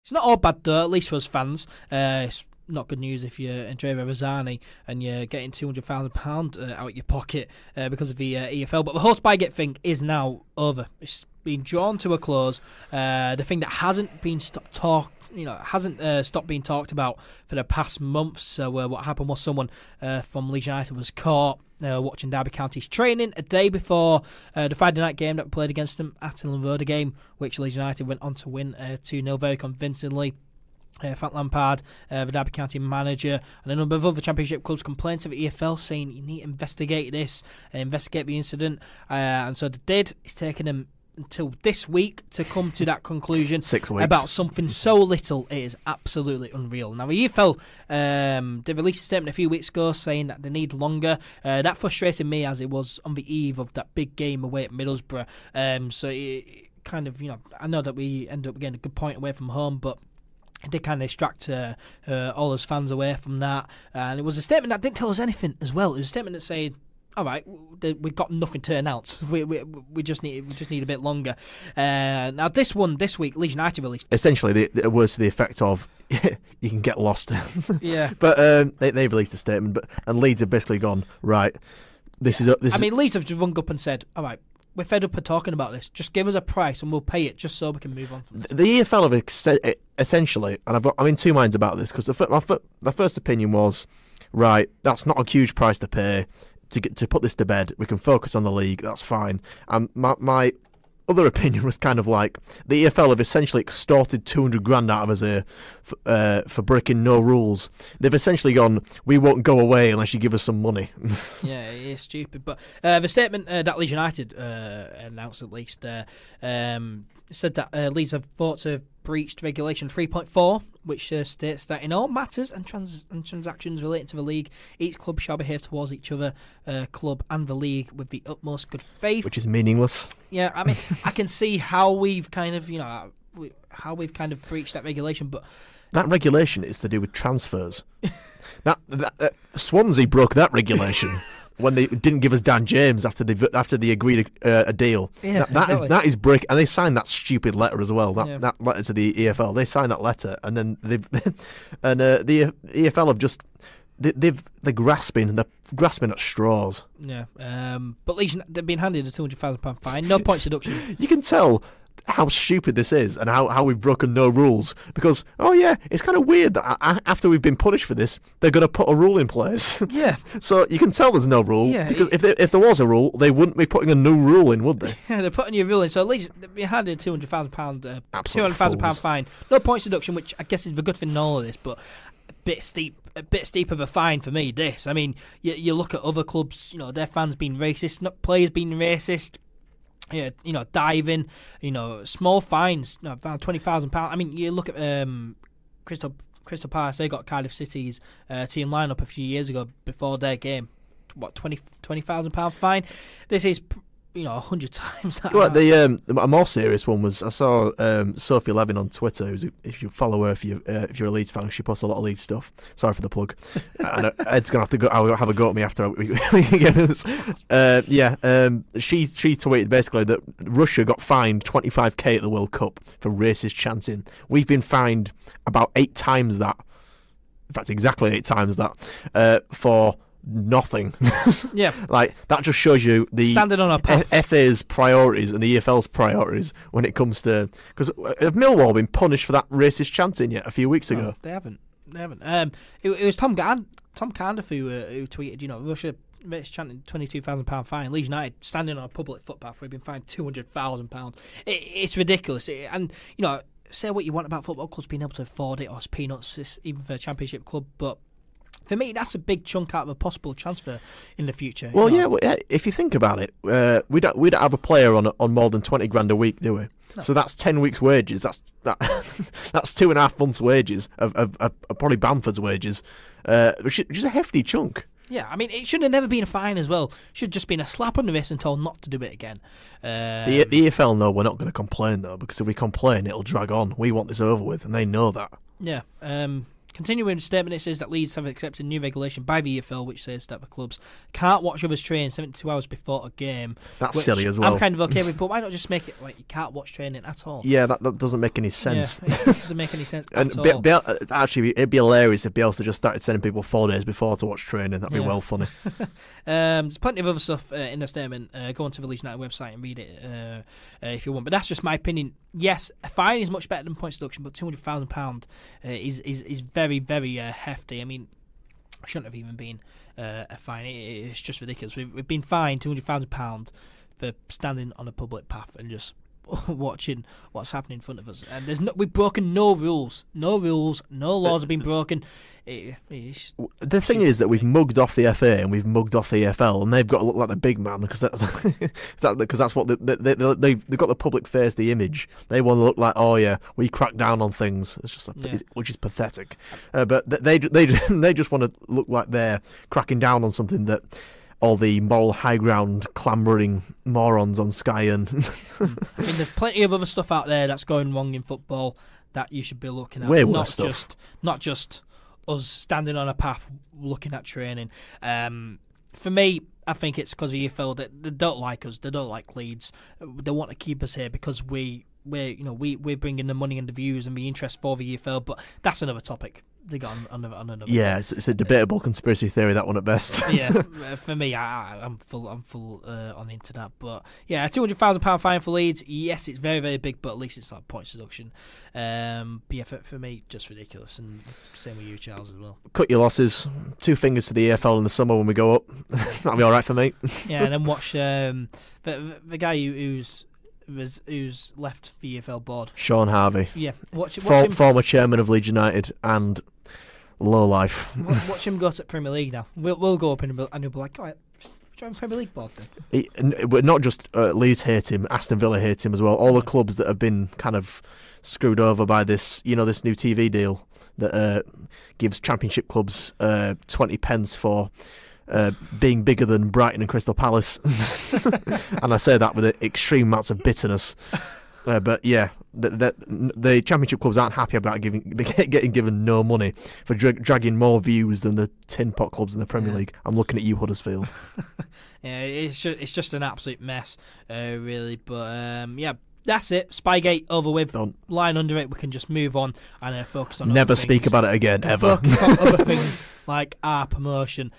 It's not all bad though, at least for us fans. It's not good news if you're Andrea Rosani and you're getting £200,000 out of your pocket because of the EFL. But the whole Spygate thing is now over. It's been drawn to a close. The thing that hasn't been stopped being talked about for the past months. So what happened was someone from Leeds United was caught watching Derby County's training a day before the Friday night game that we played against them at Elland Road, a game which Leeds United went on to win 2-0 very convincingly. Frank Lampard, the Derby County manager, and a number of other Championship clubs complained to the EFL saying you need to investigate this, investigate the incident, and so they did. It's taken them until this week to come to that conclusion. 6 weeks. About something so little. It is absolutely unreal. Now, the EFL, they released a statement a few weeks ago saying that they need longer. That frustrated me as it was on the eve of that big game away at Middlesbrough. So it kind of, I know that we ended up getting a good point away from home, but it did kind of distract all us fans away from that. And it was a statement that didn't tell us anything as well. It was a statement that said, all right, we've got nothing to announce. We just need a bit longer. Now this week, Leeds United released. Essentially, the words to the effect of you can get lost. Yeah. But they released a statement, and Leeds have basically gone right. Leeds have just rung up and said, all right, we're fed up of talking about this. Just give us a price and we'll pay it just so we can move on. The EFL have essentially, and I'm in two minds about this, because my first opinion was, right, that's not a huge price to pay to put this to bed. We can focus on the league, that's fine. And my other opinion was kind of like, the EFL have essentially extorted 200 grand out of us here for breaking no rules. They've essentially gone, we won't go away unless you give us some money. Yeah, it is stupid. But the statement that Leeds United announced, at least, said that Leeds have thought to have breached Regulation 3.4, which states that in all matters and transactions relating to the league, each club shall behave towards each other club and the league with the utmost good faith. Which is meaningless. Yeah, I mean, I can see how we've kind of, breached that regulation, but that regulation is to do with transfers. that Swansea broke that regulation. When they didn't give us Dan James after they agreed a deal. Yeah, that is break, and they signed that stupid letter as well. That letter to the EFL, they signed that letter, and then the EFL have just they're grasping at straws. Yeah, but Leeds, they've been handed a £200,000 fine, no points deduction. You can tell how stupid this is and how we've broken no rules, because it's kind of weird that after we've been punished for this, they're going to put a rule in place. Yeah. So you can tell there's no rule, because if there was a rule, they wouldn't be putting a new rule in, would they? Yeah, they're putting a rule in. So at least they've been handed a £200,000 fine, no points deduction, which I guess is the good thing in all of this, but a bit steep of a fine for me. This, I mean, you look at other clubs, their fans being racist, not players being racist. Yeah, diving, small fines, around £20,000. I mean, you look at Crystal Palace. They got Cardiff City's team lineup a few years ago before their game. What, £20,000 fine? This is 100 times that. Well, a more serious one was, I saw Sophie Levin on Twitter. If you follow her, if you're a Leeds fan, she posts a lot of Leeds stuff. Sorry for the plug. And Ed's gonna have to go. I'll have a go at me after we get this. She tweeted basically that Russia got fined 25k at the World Cup for racist chanting. We've been fined about 8 times that. In fact, exactly 8 times that for nothing. Yeah, like that just shows you the standing on a path. FA's priorities and the EFL's priorities when it comes to, because have Millwall been punished for that racist chanting yet a few weeks ago? They haven't. It was Tom Cardiff who tweeted, Russia chanting £22,000 fine. Leeds United standing on a public footpath. We've been fined £200,000. It's ridiculous. Say what you want about football clubs being able to afford it, or it's peanuts, even for a Championship club, but for me, that's a big chunk out of a possible transfer in the future. Well, if you think about it, we don't have a player on more than 20 grand a week, do we? No. So that's 10 weeks' wages. That's 2.5 months' wages of probably Bamford's wages, which is a hefty chunk. Yeah, I mean, it should have never been a fine as well. It should have just been a slap on the wrist and told not to do it again. The EFL know we're not going to complain, though, because if we complain, it'll drag on. We want this over with, and they know that. Yeah, Continuing the statement, it says that Leeds have accepted new regulation by the EFL, which says that the clubs can't watch others train 72 hours before a game. That's silly as well. I'm kind of okay with, but why not just make it like you can't watch training at all? Yeah, that doesn't make any sense. Yeah, it doesn't make any sense and at all. Actually, it'd be hilarious if Bielsa just started sending people 4 days before to watch training. That'd be well funny. There's plenty of other stuff in the statement. Go onto the Leeds United website and read it if you want. But that's just my opinion. Yes, a fine is much better than points deduction, but £200,000 is very, very hefty. I mean, it shouldn't have even been a fine. It's just ridiculous. We've been fined £200,000 for standing on a public path and just watching what's happening in front of us. And we've broken no rules. No laws have been broken. The thing is that we've mugged off the FA and we've mugged off the EFL, and they've got to look like the big man because that's what they've got the public face, the image. They want to look like, oh yeah, we crack down on things. It's just which is pathetic. But they just want to look like they're cracking down on something that all the moral high ground clambering morons on Sky and I mean, there's plenty of other stuff out there that's going wrong in football that you should be looking at. Way worse stuff. Not just us standing on a path looking at training. For me, I think it's because of EFL that they don't like us. They don't like Leeds. They want to keep us here because we're bringing the money and the views and the interest for the EFL. But that's another topic. They got on another. Yeah, it's a debatable conspiracy theory, that one at best. Yeah, for me, I'm full on into that. But yeah, a £200,000 fine for Leeds. Yes, it's very, very big, but at least it's not points deduction. But yeah, for me, just ridiculous. And same with you, Charles, as well. Cut your losses. 2 fingers to the EFL in the summer when we go up. That'll be all right for me. Yeah, and then watch the guy who's left the EFL board, Sean Harvey. Yeah, watch him. Former chairman of Leeds United and low life. Watch him go to Premier League now. We'll go up and he'll be like, all right, join Premier League board then. But not just Leeds hate him, Aston Villa hate him as well. All the clubs that have been kind of screwed over by this, this new TV deal that gives Championship clubs 20 pence for being bigger than Brighton and Crystal Palace. And I say that with extreme amounts of bitterness. But yeah, the Championship clubs aren't happy about getting given no money for dragging more views than the tin pot clubs in the Premier League. I'm looking at you, Huddersfield. Yeah, it's just an absolute mess, really. But yeah, that's it. Spygate over with. Done. Line under it. We can just move on and focus on. Never speak about it again, ever. Focus on other things like our promotion.